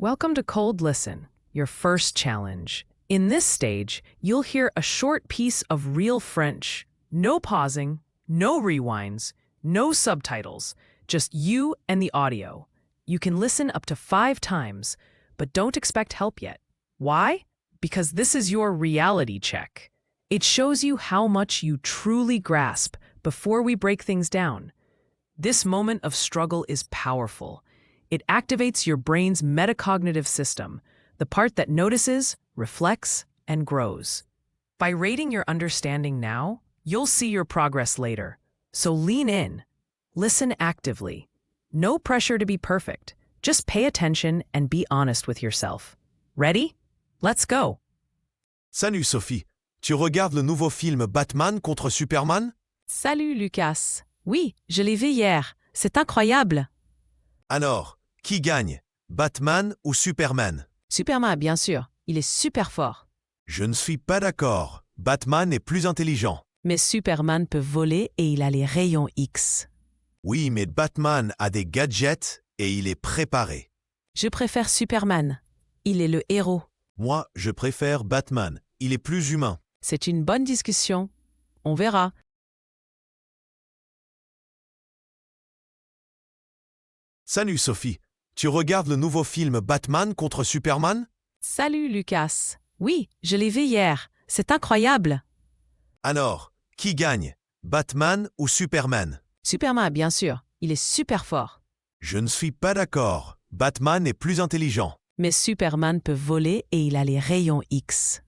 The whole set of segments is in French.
Welcome to Cold Listen, your first challenge. In this stage, you'll hear a short piece of real French. No pausing, no rewinds, no subtitles, just you and the audio. You can listen up to 5 times, but don't expect help yet. Why? Because this is your reality check. It shows you how much you truly grasp before we break things down. This moment of struggle is powerful. It activates your brain's metacognitive system, the part that notices, reflects, and grows. By rating your understanding now, you'll see your progress later. So lean in. Listen actively. No pressure to be perfect. Just pay attention and be honest with yourself. Ready? Let's go. Salut Sophie, tu regardes le nouveau film Batman contre Superman? Salut Lucas. Oui, je l'ai vu hier. C'est incroyable. Alors, qui gagne, Batman ou Superman? Superman, bien sûr. Il est super fort. Je ne suis pas d'accord. Batman est plus intelligent. Mais Superman peut voler et il a les rayons X. Oui, mais Batman a des gadgets et il est préparé. Je préfère Superman. Il est le héros. Moi, je préfère Batman. Il est plus humain. C'est une bonne discussion. On verra. Salut Sophie, tu regardes le nouveau film Batman contre Superman? Salut Lucas. Oui, je l'ai vu hier. C'est incroyable. Alors, qui gagne, Batman ou Superman? Superman, bien sûr. Il est super fort. Je ne suis pas d'accord. Batman est plus intelligent. Mais Superman peut voler et il a les rayons X.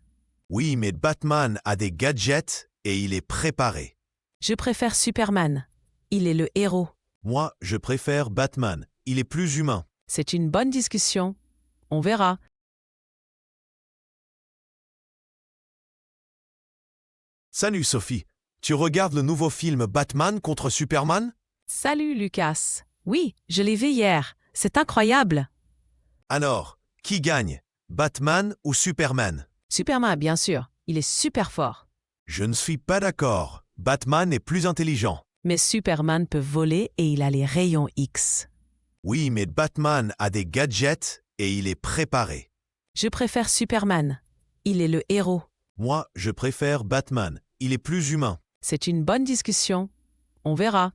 Oui, mais Batman a des gadgets et il est préparé. Je préfère Superman. Il est le héros. Moi, je préfère Batman. Il est plus humain. C'est une bonne discussion. On verra. Salut Sophie, tu regardes le nouveau film Batman contre Superman? Salut Lucas. Oui, je l'ai vu hier. C'est incroyable. Alors, qui gagne, Batman ou Superman? Superman, bien sûr. Il est super fort. Je ne suis pas d'accord. Batman est plus intelligent. Mais Superman peut voler et il a les rayons X. Oui, mais Batman a des gadgets et il est préparé. Je préfère Superman. Il est le héros. Moi, je préfère Batman. Il est plus humain. C'est une bonne discussion. On verra.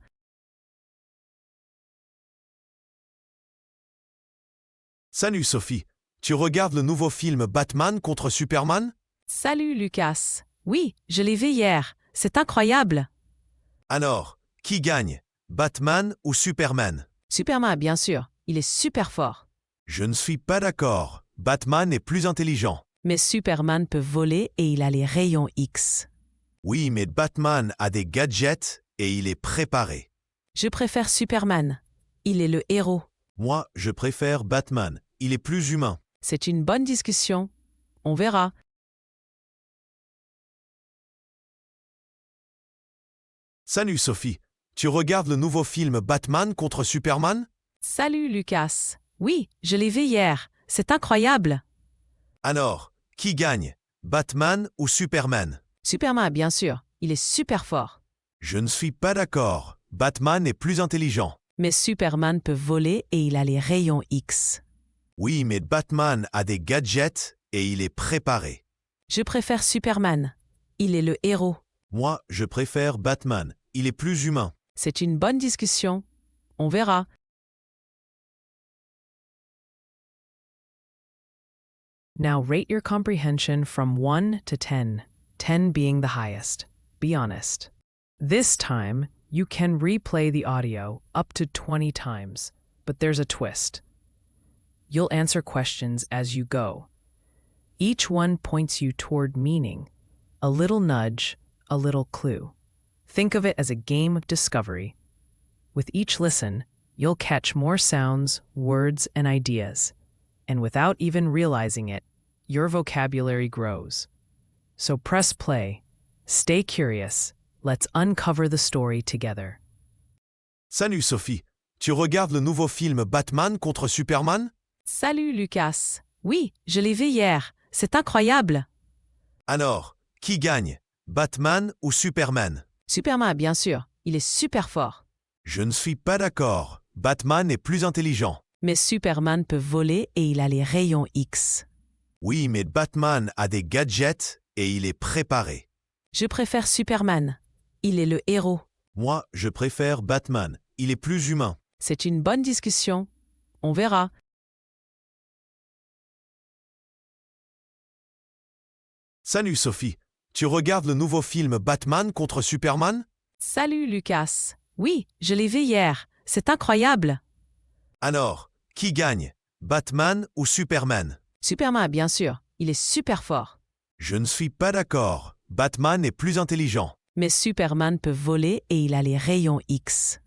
Salut Sophie, tu regardes le nouveau film Batman contre Superman? Salut Lucas. Oui, je l'ai vu hier. C'est incroyable. Alors, qui gagne, Batman ou Superman? Superman, bien sûr. Il est super fort. Je ne suis pas d'accord. Batman est plus intelligent. Mais Superman peut voler et il a les rayons X. Oui, mais Batman a des gadgets et il est préparé. Je préfère Superman. Il est le héros. Moi, je préfère Batman. Il est plus humain. C'est une bonne discussion. On verra. Salut Sophie, tu regardes le nouveau film Batman contre Superman? Salut Lucas. Oui, je l'ai vu hier. C'est incroyable. Alors, qui gagne, Batman ou Superman? Superman, bien sûr. Il est super fort. Je ne suis pas d'accord. Batman est plus intelligent. Mais Superman peut voler et il a les rayons X. Oui, mais Batman a des gadgets et il est préparé. Je préfère Superman. Il est le héros. Moi, je préfère Batman. Il est plus humain. C'est une bonne discussion. On verra. Now rate your comprehension from 1 to 10, 10 being the highest. Be honest. This time, you can replay the audio up to 20 times, but there's a twist. You'll answer questions as you go. Each one points you toward meaning, a little nudge, a little clue. Think of it as a game of discovery. With each listen, you'll catch more sounds, words, and ideas, and without even realizing it, your vocabulary grows. So press play, stay curious, let's uncover the story together. Salut Sophie, tu regardes le nouveau film Batman contre Superman? Salut Lucas. Oui, je l'ai vu hier. C'est incroyable. Alors, qui gagne, Batman ou Superman? Superman, bien sûr. Il est super fort. Je ne suis pas d'accord. Batman est plus intelligent. Mais Superman peut voler et il a les rayons X. Oui, mais Batman a des gadgets et il est préparé. Je préfère Superman. Il est le héros. Moi, je préfère Batman. Il est plus humain. C'est une bonne discussion. On verra. Salut Sophie. Tu regardes le nouveau film Batman contre Superman? Salut Lucas. Oui, je l'ai vu hier. C'est incroyable. Alors, qui gagne? Batman ou Superman? Superman, bien sûr. Il est super fort. Je ne suis pas d'accord. Batman est plus intelligent. Mais Superman peut voler et il a les rayons X.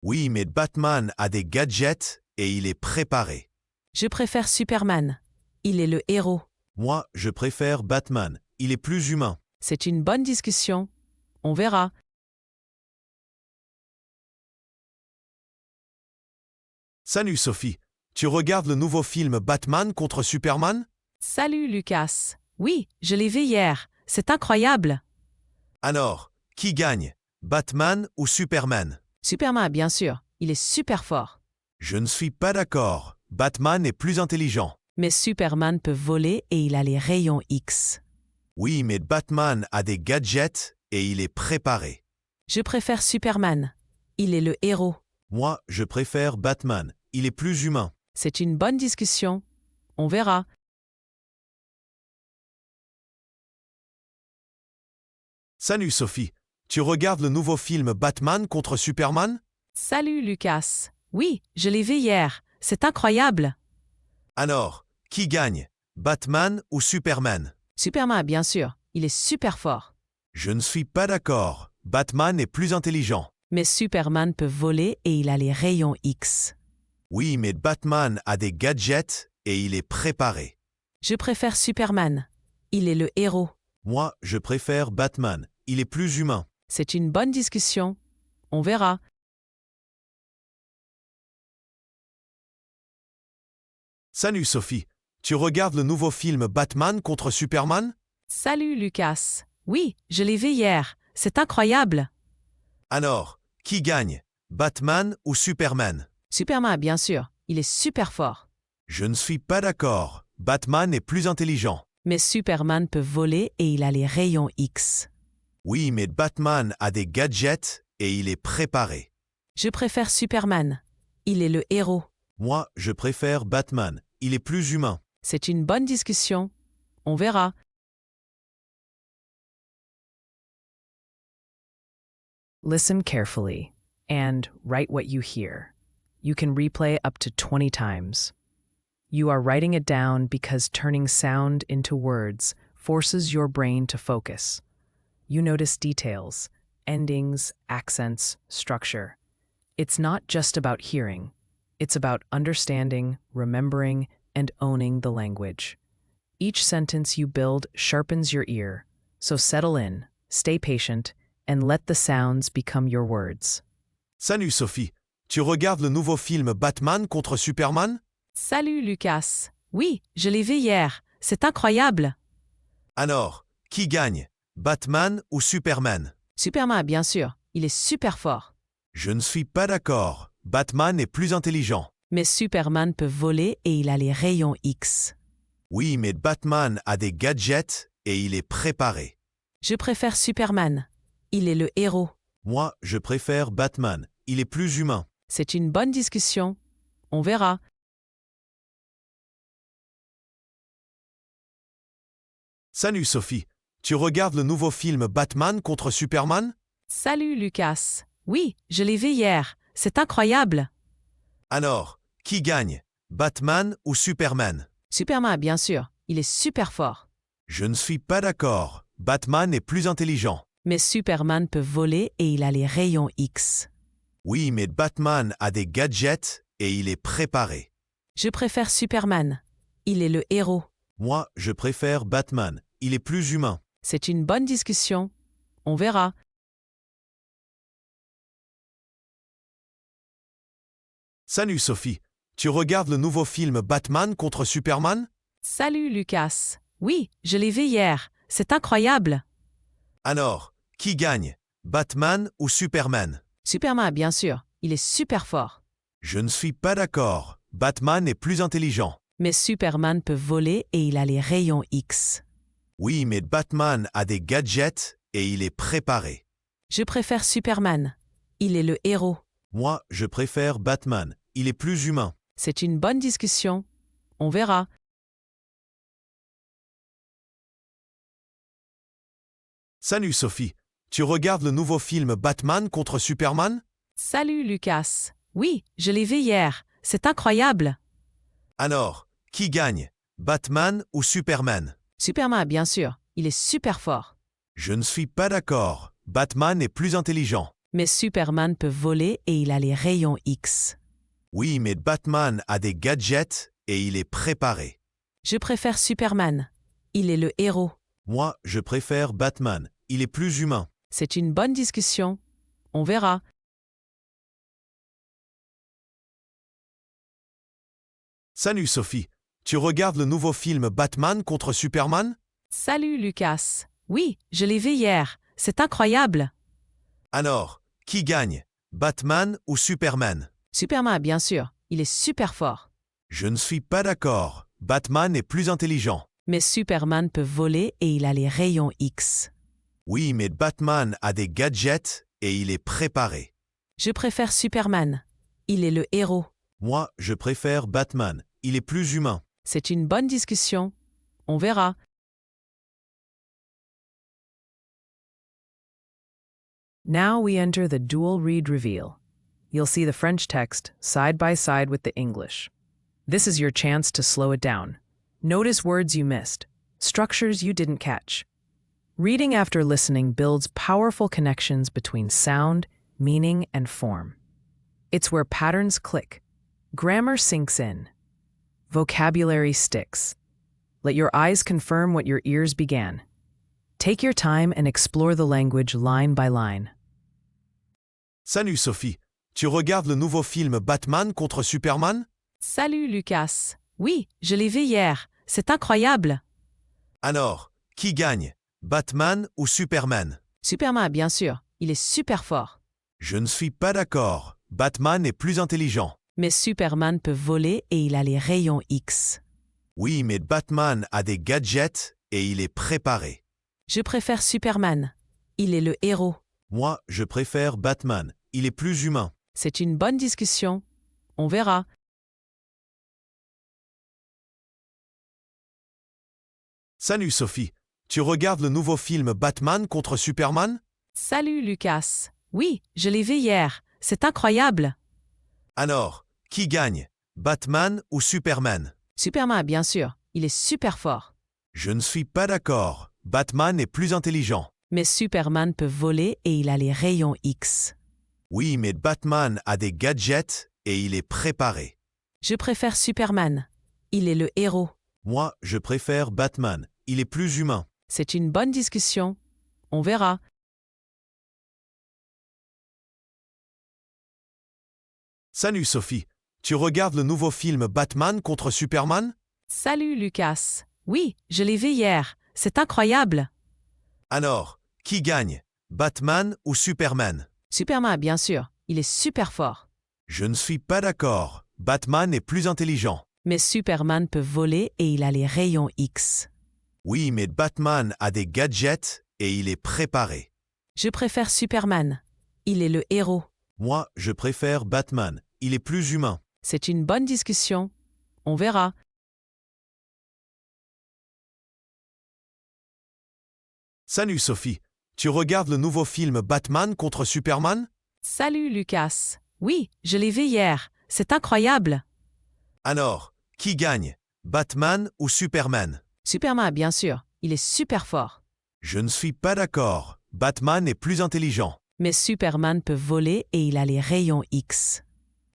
Oui, mais Batman a des gadgets et il est préparé. Je préfère Superman. Il est le héros. Moi, je préfère Batman. Il est plus humain. C'est une bonne discussion. On verra. Salut Sophie. Tu regardes le nouveau film Batman contre Superman? Salut Lucas. Oui, je l'ai vu hier. C'est incroyable. Alors, qui gagne? Batman ou Superman? Superman, bien sûr. Il est super fort. Je ne suis pas d'accord. Batman est plus intelligent. Mais Superman peut voler et il a les rayons X. Oui, mais Batman a des gadgets et il est préparé. Je préfère Superman. Il est le héros. Moi, je préfère Batman. Il est plus humain. C'est une bonne discussion. On verra. Salut Sophie. Tu regardes le nouveau film Batman contre Superman? Salut Lucas. Oui, je l'ai vu hier. C'est incroyable. Alors, qui gagne? Batman ou Superman? Superman, bien sûr. Il est super fort. Je ne suis pas d'accord. Batman est plus intelligent. Mais Superman peut voler et il a les rayons X. Oui, mais Batman a des gadgets et il est préparé. Je préfère Superman. Il est le héros. Moi, je préfère Batman. Il est plus humain. C'est une bonne discussion. On verra. Salut Sophie. Tu regardes le nouveau film Batman contre Superman? Salut Lucas. Oui, je l'ai vu hier. C'est incroyable. Alors, qui gagne? Batman ou Superman? Superman, bien sûr. Il est super fort. Je ne suis pas d'accord. Batman est plus intelligent. Mais Superman peut voler et il a les rayons X. Oui, mais Batman a des gadgets et il est préparé. Je préfère Superman. Il est le héros. Moi, je préfère Batman. Il est plus humain. C'est une bonne discussion. On verra. Listen carefully and write what you hear. You can replay up to 20 times. You are writing it down because turning sound into words forces your brain to focus. You notice details, endings, accents, structure. It's not just about hearing. It's about understanding, remembering, and owning the language. Each sentence you build sharpens your ear, so settle in, stay patient, and let the sounds become your words. Salut Sophie. Tu regardes le nouveau film Batman contre Superman? Salut Lucas. Oui, je l'ai vu hier. C'est incroyable. Alors, qui gagne? Batman ou Superman? Superman, bien sûr. Il est super fort. Je ne suis pas d'accord. Batman est plus intelligent. Mais Superman peut voler et il a les rayons X. Oui, mais Batman a des gadgets et il est préparé. Je préfère Superman. Il est le héros. Moi, je préfère Batman. Il est plus humain. C'est une bonne discussion. On verra. Salut Sophie. Tu regardes le nouveau film Batman contre Superman? Salut Lucas. Oui, je l'ai vu hier. C'est incroyable. Alors, qui gagne? Batman ou Superman? Superman, bien sûr. Il est super fort. Je ne suis pas d'accord. Batman est plus intelligent. Mais Superman peut voler et il a les rayons X. Oui, mais Batman a des gadgets et il est préparé. Je préfère Superman. Il est le héros. Moi, je préfère Batman. Il est plus humain. C'est une bonne discussion. On verra. Salut Sophie. Tu regardes le nouveau film Batman contre Superman? Salut Lucas. Oui, je l'ai vu hier. C'est incroyable. Alors, qui gagne? Batman ou Superman? Superman, bien sûr. Il est super fort. Je ne suis pas d'accord. Batman est plus intelligent. Mais Superman peut voler et il a les rayons X. Oui, mais Batman a des gadgets et il est préparé. Je préfère Superman. Il est le héros. Moi, je préfère Batman. Il est plus humain. C'est une bonne discussion. On verra. Salut Sophie. Tu regardes le nouveau film Batman contre Superman? Salut Lucas. Oui, je l'ai vu hier. C'est incroyable. Alors, qui gagne? Batman ou Superman? Superman, bien sûr. Il est super fort. Je ne suis pas d'accord. Batman est plus intelligent. Mais Superman peut voler et il a les rayons X. Oui, mais Batman a des gadgets et il est préparé. Je préfère Superman. Il est le héros. Moi, je préfère Batman. Il est plus humain. C'est une bonne discussion. On verra. Salut Sophie. Tu regardes le nouveau film Batman contre Superman? Salut Lucas. Oui, je l'ai vu hier. C'est incroyable. Alors, qui gagne? Batman ou Superman? Superman, bien sûr. Il est super fort. Je ne suis pas d'accord. Batman est plus intelligent. Mais Superman peut voler et il a les rayons X. Oui, mais Batman a des gadgets et il est préparé. Je préfère Superman. Il est le héros. Moi, je préfère Batman. Il est plus humain. C'est une bonne discussion. On verra. Now we enter the dual read reveal. You'll see the French text side by side with the English. This is your chance to slow it down. Notice words you missed, structures you didn't catch. Reading after listening builds powerful connections between sound, meaning, and form. It's where patterns click, grammar sinks in, vocabulary sticks. Let your eyes confirm what your ears began. Take your time and explore the language line by line. Salut Sophie. Tu regardes le nouveau film Batman contre Superman? Salut Lucas. Oui, je l'ai vu hier. C'est incroyable. Alors, qui gagne? Batman ou Superman? Superman, bien sûr. Il est super fort. Je ne suis pas d'accord. Batman est plus intelligent. Mais Superman peut voler et il a les rayons X. Oui, mais Batman a des gadgets et il est préparé. Je préfère Superman. Il est le héros. Moi, je préfère Batman. Il est plus humain. C'est une bonne discussion. On verra. Salut Sophie. Tu regardes le nouveau film Batman contre Superman? Salut Lucas. Oui, je l'ai vu hier. C'est incroyable. Alors, qui gagne? Batman ou Superman? Superman, bien sûr. Il est super fort. Je ne suis pas d'accord. Batman est plus intelligent. Mais Superman peut voler et il a les rayons X. Oui, mais Batman a des gadgets et il est préparé. Je préfère Superman. Il est le héros. Moi, je préfère Batman. Il est plus humain. C'est une bonne discussion. On verra. Salut Sophie. Tu regardes le nouveau film Batman contre Superman? Salut Lucas. Oui, je l'ai vu hier. C'est incroyable. Alors, qui gagne? Batman ou Superman? Superman, bien sûr. Il est super fort. Je ne suis pas d'accord. Batman est plus intelligent. Mais Superman peut voler et il a les rayons X. Oui, mais Batman a des gadgets et il est préparé. Je préfère Superman. Il est le héros. Moi, je préfère Batman. Il est plus humain. C'est une bonne discussion. On verra. Salut Sophie. Tu regardes le nouveau film Batman contre Superman? Salut Lucas. Oui, je l'ai vu hier. C'est incroyable. Alors, qui gagne? Batman ou Superman? Superman, bien sûr. Il est super fort. Je ne suis pas d'accord. Batman est plus intelligent. Mais Superman peut voler et il a les rayons X.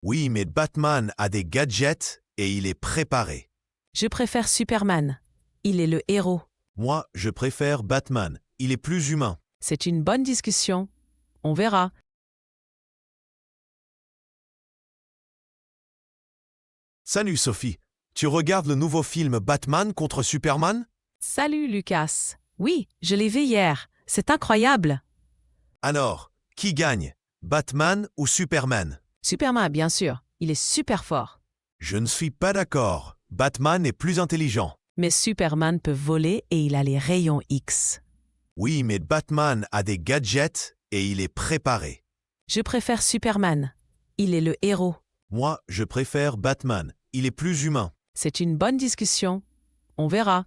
Oui, mais Batman a des gadgets et il est préparé. Je préfère Superman. Il est le héros. Moi, je préfère Batman. Il est plus humain. C'est une bonne discussion. On verra. Salut Sophie. Tu regardes le nouveau film Batman contre Superman? Salut Lucas. Oui, je l'ai vu hier. C'est incroyable. Alors, qui gagne? Batman ou Superman? Superman, bien sûr. Il est super fort. Je ne suis pas d'accord. Batman est plus intelligent. Mais Superman peut voler et il a les rayons X. Oui, mais Batman a des gadgets et il est préparé. Je préfère Superman. Il est le héros. Moi, je préfère Batman. Il est plus humain. C'est une bonne discussion. On verra.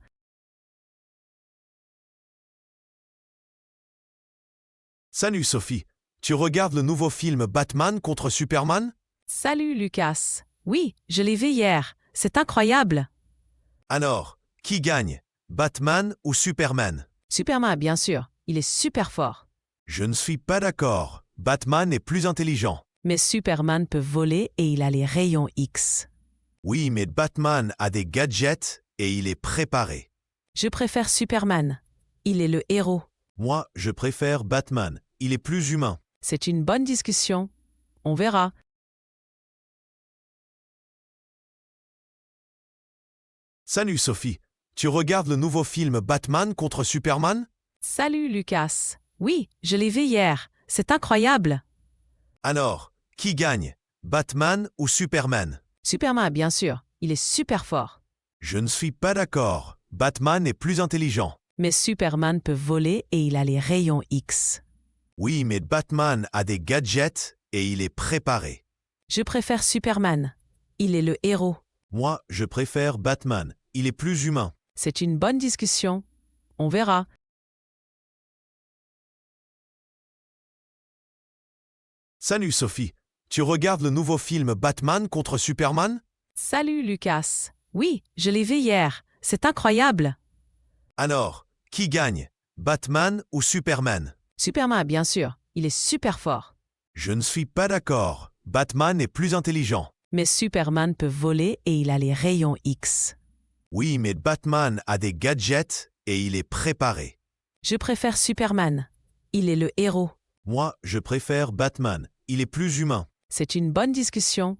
Salut Sophie. Tu regardes le nouveau film Batman contre Superman? Salut Lucas. Oui, je l'ai vu hier. C'est incroyable. Alors, qui gagne? Batman ou Superman? Superman, bien sûr. Il est super fort. Je ne suis pas d'accord. Batman est plus intelligent. Mais Superman peut voler et il a les rayons X. Oui, mais Batman a des gadgets et il est préparé. Je préfère Superman. Il est le héros. Moi, je préfère Batman. Il est plus humain. C'est une bonne discussion. On verra. Salut Sophie. Tu regardes le nouveau film Batman contre Superman? Salut Lucas. Oui, je l'ai vu hier. C'est incroyable. Alors, qui gagne? Batman ou Superman? Superman, bien sûr. Il est super fort. Je ne suis pas d'accord. Batman est plus intelligent. Mais Superman peut voler et il a les rayons X. Oui, mais Batman a des gadgets et il est préparé. Je préfère Superman. Il est le héros. Moi, je préfère Batman. Il est plus humain. C'est une bonne discussion. On verra. Salut Sophie. Tu regardes le nouveau film Batman contre Superman? Salut Lucas. Oui, je l'ai vu hier. C'est incroyable. Alors, qui gagne? Batman ou Superman? Superman, bien sûr. Il est super fort. Je ne suis pas d'accord. Batman est plus intelligent. Mais Superman peut voler et il a les rayons X. Oui, mais Batman a des gadgets et il est préparé. Je préfère Superman. Il est le héros. Moi, je préfère Batman. Il est plus humain. C'est une bonne discussion.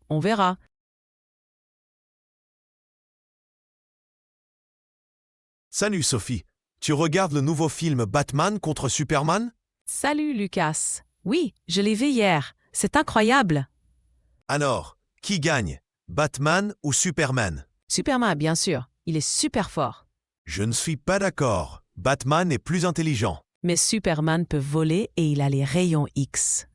On verra. Salut Sophie. Tu regardes le nouveau film Batman contre Superman? Salut Lucas. Oui, je l'ai vu hier. C'est incroyable. Alors, qui gagne? Batman ou Superman? Superman, bien sûr. Il est super fort. Je ne suis pas d'accord. Batman est plus intelligent. Mais Superman peut voler et il a les rayons X.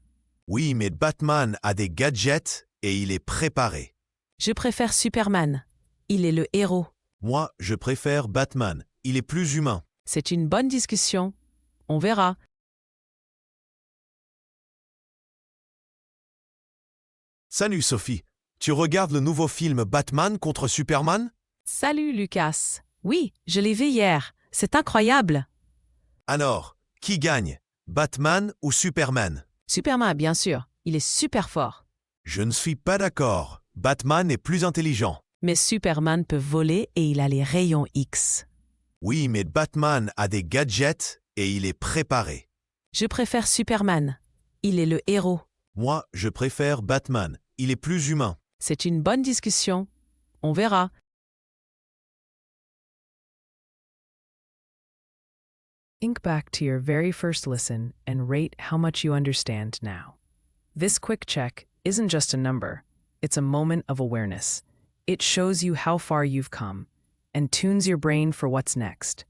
Oui, mais Batman a des gadgets et il est préparé. Je préfère Superman. Il est le héros. Moi, je préfère Batman. Il est plus humain. C'est une bonne discussion. On verra. Salut Sophie. Tu regardes le nouveau film Batman contre Superman? Salut Lucas. Oui, je l'ai vu hier. C'est incroyable. Alors, qui gagne? Batman ou Superman? Superman, bien sûr. Il est super fort. Je ne suis pas d'accord. Batman est plus intelligent. Mais Superman peut voler et il a les rayons X. Oui, mais Batman a des gadgets et il est préparé. Je préfère Superman. Il est le héros. Moi, je préfère Batman. Il est plus humain. C'est une bonne discussion. On verra. Think back to your very first listen and rate how much you understand now. This quick check isn't just a number, it's a moment of awareness. It shows you how far you've come and tunes your brain for what's next.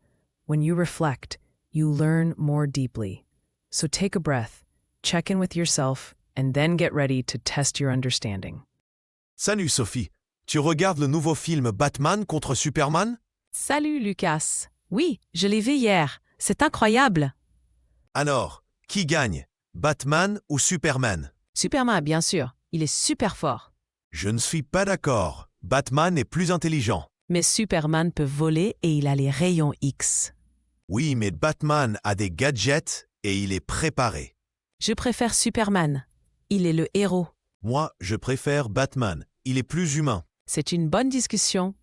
When you reflect, you learn more deeply. So take a breath, check in with yourself, and then get ready to test your understanding. Salut Sophie. Tu regardes le nouveau film Batman contre Superman? Salut Lucas. Oui, je l'ai vu hier. C'est incroyable. Alors, qui gagne? Batman ou Superman? Superman, bien sûr. Il est super fort. Je ne suis pas d'accord. Batman est plus intelligent. Mais Superman peut voler et il a les rayons X. Oui, mais Batman a des gadgets et il est préparé. Je préfère Superman. Il est le héros. Moi, je préfère Batman. Il est plus humain. C'est une bonne discussion.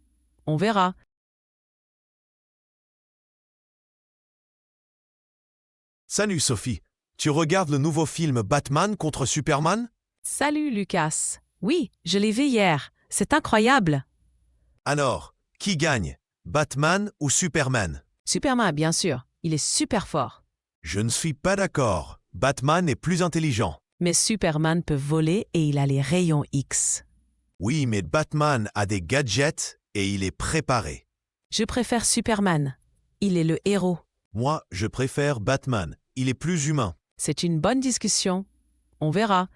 On verra. Salut Sophie. Tu regardes le nouveau film Batman contre Superman? Salut Lucas. Oui, je l'ai vu hier. C'est incroyable. Alors, qui gagne? Batman ou Superman? Superman, bien sûr. Il est super fort. Je ne suis pas d'accord. Batman est plus intelligent. Mais Superman peut voler et il a les rayons X. Oui, mais Batman a des gadgets et il est préparé. Je préfère Superman. Il est le héros. Moi, je préfère Batman. Il est plus humain. C'est une bonne discussion. On verra.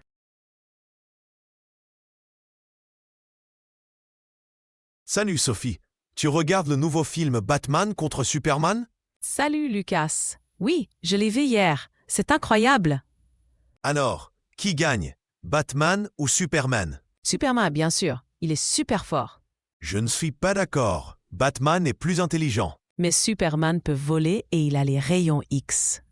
Salut Sophie. Tu regardes le nouveau film Batman contre Superman? Salut Lucas. Oui, je l'ai vu hier. C'est incroyable. Alors, qui gagne? Batman ou Superman? Superman, bien sûr. Il est super fort. Je ne suis pas d'accord. Batman est plus intelligent. Mais Superman peut voler et il a les rayons X.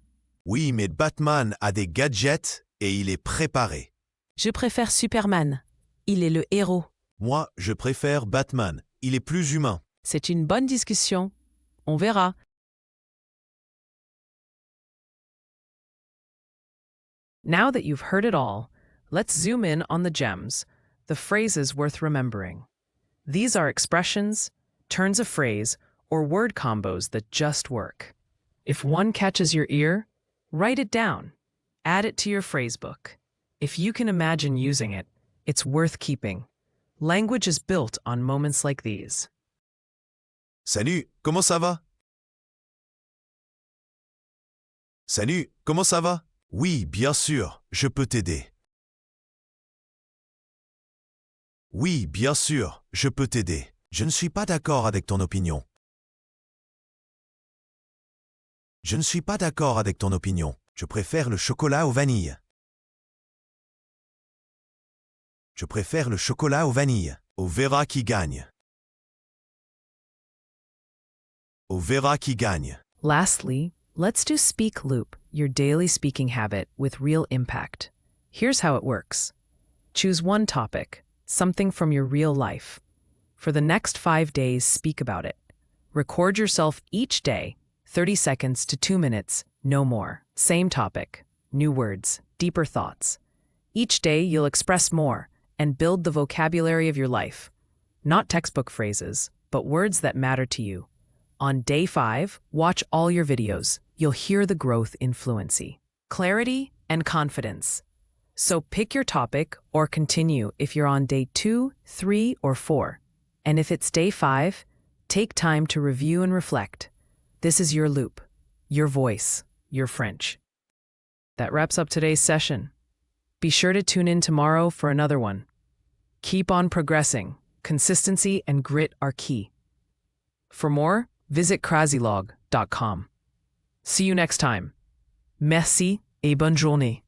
Oui, mais Batman a des gadgets et il est préparé. Je préfère Superman. Il est le héros. Moi, je préfère Batman. Il est plus humain. C'est une bonne discussion. On verra. Now that you've heard it all, let's zoom in on the gems, the phrases worth remembering. These are expressions, turns of phrase, or word combos that just work. If one catches your ear, write it down. Add it to your phrasebook. If you can imagine using it, it's worth keeping. Language is built on moments like these. Salut, comment ça va? Salut, comment ça va? Oui, bien sûr, je peux t'aider. Oui, bien sûr, je peux t'aider. Je ne suis pas d'accord avec ton opinion. Je ne suis pas d'accord avec ton opinion. Je préfère le chocolat aux vanilles. Je préfère le chocolat aux vanilles. On verra qui gagne. On verra qui gagne. Lastly, let's do Speak Loop, your daily speaking habit with real impact. Here's how it works. Choose one topic, something from your real life. For the next 5 days, speak about it. Record yourself each day, 30 seconds to 2 minutes, no more. Same topic, new words, deeper thoughts. Each day, you'll express more and build the vocabulary of your life. Not textbook phrases, but words that matter to you. On day 5, watch all your videos. You'll hear the growth in fluency, clarity, and confidence. So pick your topic or continue if you're on day 2, 3, or 4. And if it's day 5, take time to review and reflect. This is your loop, your voice, your French. That wraps up today's session. Be sure to tune in tomorrow for another one. Keep on progressing. Consistency and grit are key. For more, visit crazylog.com. See you next time. Merci et bonne journée.